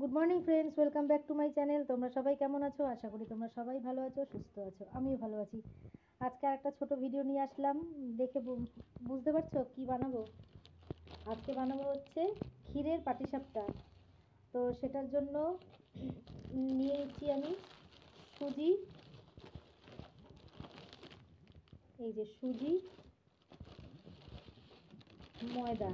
Good morning friends, welcome back to my channel. তোমরা সবাই কেমন আছো? আশা করি তোমরা সবাই ভালো আছো, সুস্থ আছো। আমিও ভালো আছি। আজকে একটা ছোট ভিডিও নিয়ে আসলাম। দেখে বুঝতে পারছো কি বানাবো? আজকে বানাবো হচ্ছে ক্ষীরের পাটিসাপটা। তো সেটার জন্য নিয়েছি আমি সুজি, এই যে সুজি, ময়দা,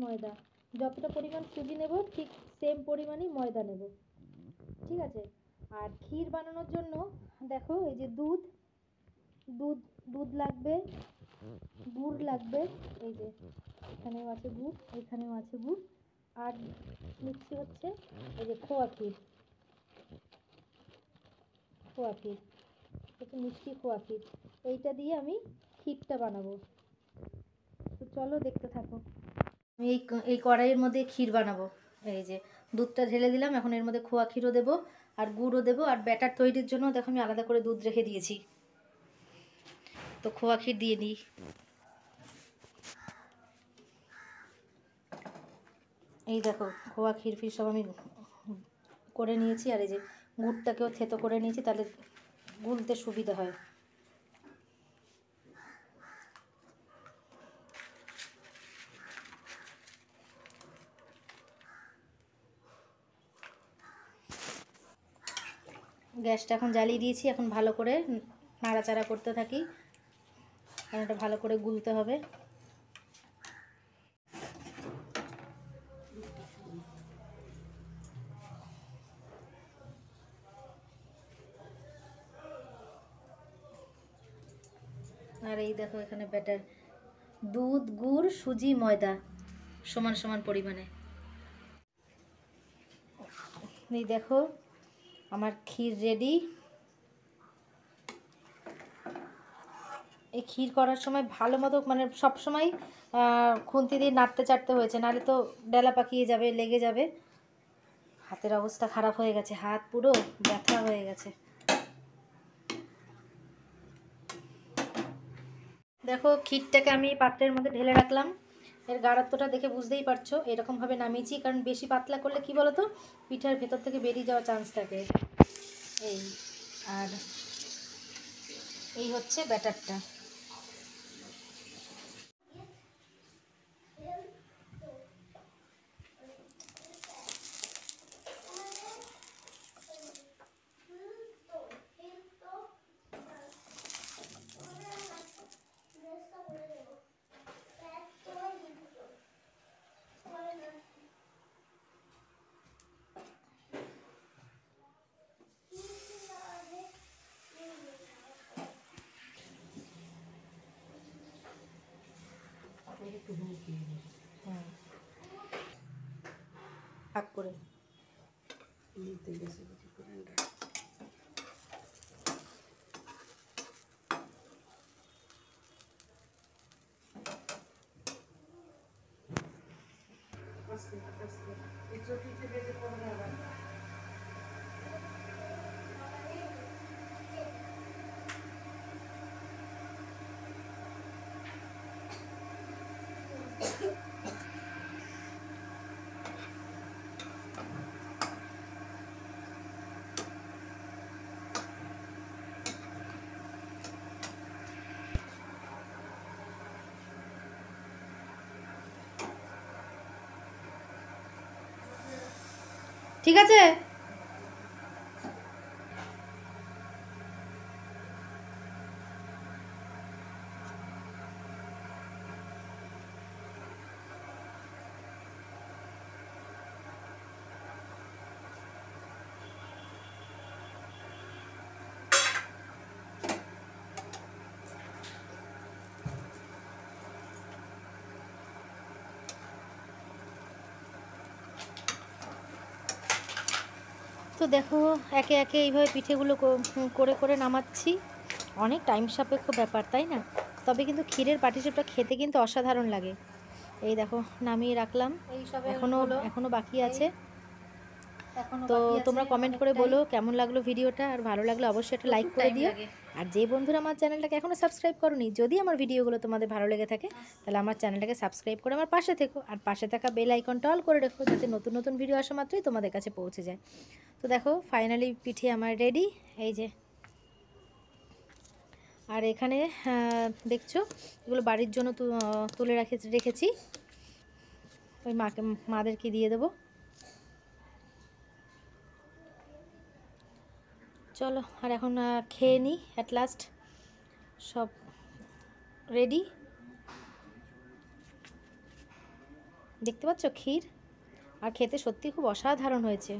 ময়দা। যতটা পরিমাণ সুজি নেব ঠিক সেম পরিমাণই ময়দা নেব, ঠিক আছে? আর ক্ষীর বানানোর জন্য দেখো, এই যে দুধ দুধ দুধ লাগবে, গুড় লাগবে, এই যে এখানেও আছে গুড়, এখানেও আছে গুড়। আর মিক্সি হচ্ছে এই যে খোয়া ক্ষীর হচ্ছে মিষ্টি খোয়া ক্ষীর। এইটা দিয়ে আমি ক্ষীরটা বানাবো। তো চলো দেখতে থাকো। আমি এই কড়াইয়ের মধ্যে ক্ষীর বানাবো। এই যে দুধটা ঢেলে দিলাম, এখন এর মধ্যে খোয়া ক্ষীরও দেবো আর গুড়ও দেবো। আর ব্যাটার তৈরির জন্য দেখো আমি আলাদা করে দুধ রেখে দিয়েছি। তো খোয়া ক্ষীর দিয়ে নিই। এই দেখো খোয়া ক্ষীর ফির সব আমি করে নিয়েছি। আর এই যে গুড়টাকেও থেতো করে নিয়েছি, তাহলে গুলতে সুবিধা হয়। গ্যাসটা এখন জ্বালিয়ে দিয়েছি, এখন ভালো করে নাড়াচাড়া করতে থাকি, কারণ এটা ভালো করে গুলতে হবে। আর এই দেখো এখানে ব্যাটার, দুধ, গুড়, সুজি, ময়দা সমান সমান পরিমাণে। এই দেখো আমার ক্ষীর রেডি। এই ক্ষীর করার সময় ভালো মতো মানে সব সময় খুন্তি দিয়ে নাড়তে চাড়তে হয়েছে, নাহলে তো ডেলা পাকিয়ে যাবে, লেগে যাবে। হাতের অবস্থা খারাপ হয়ে গেছে, হাত পুরো ব্যথা হয়ে গেছে। দেখো ক্ষীরটাকে আমি পাত্রের মধ্যে ঢেলে রাখলাম। এর গাঢ়ত্বটা দেখে বুঝতেই পারছো, এরকমভাবে নামিয়েছি, কারণ বেশি পাতলা করলে কি বলো তো, পিঠার ভেতর থেকে বেরিয়ে যাওয়ার চান্স থাকে। এই আর এই হচ্ছে ব্যাটারটা। ভাগ করে ঠিক আছে। তো দেখো একে একে এইভাবে পিঠেগুলো করে করে নামাচ্ছি। অনেক টাইম সাপেক্ষ ব্যাপার, তাই না? তবে কিন্তু ক্ষীরের পাটিসাপটা খেতে কিন্তু অসাধারণ লাগে। এই দেখো নামিয়ে রাখলাম, এখনো বাকি আছে। তো তোমরা কমেন্ট করে অনেকটাই। বলো কেমন লাগলো ভিডিওটা, আর ভালো লাগলে অবশ্যই একটা লাইক করে দিও। আর যে বন্ধুরা আমার চ্যানেলটাকে এখনও সাবস্ক্রাইব করোনি, যদি আমার ভিডিওগুলো তোমাদের ভালো লেগে থাকে তাহলে আমার চ্যানেলটাকে সাবস্ক্রাইব করে আমার পাশে থেকো, আর পাশে থাকা বেল আইকনটা অল করে রেখো, যাতে নতুন নতুন ভিডিও আসা মাত্রই তোমাদের কাছে পৌঁছে যায়। তো দেখো ফাইনালি পিঠে আমার রেডি, এই যে। আর এখানে দেখছো এগুলো বাড়ির জন্য তুলে রেখেছি, ওই মাদেরকে দিয়ে দেবো। চলো আর এখন খেয়ে নিই, অ্যাট লাস্ট সব রেডি। দেখতে পাচ্ছ ক্ষীর, আর খেতে সত্যি খুব অসাধারণ হয়েছে,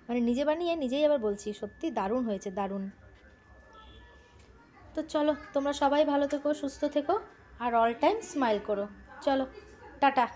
মানে নিজে বানিয়ে নিজেই আবার বলছি সত্যি দারুণ হয়েছে, দারুণ। তো চলো তোমরা সবাই ভালো থেকো, সুস্থ থেকো, আর অল টাইম স্মাইল করো। চলো টাটা।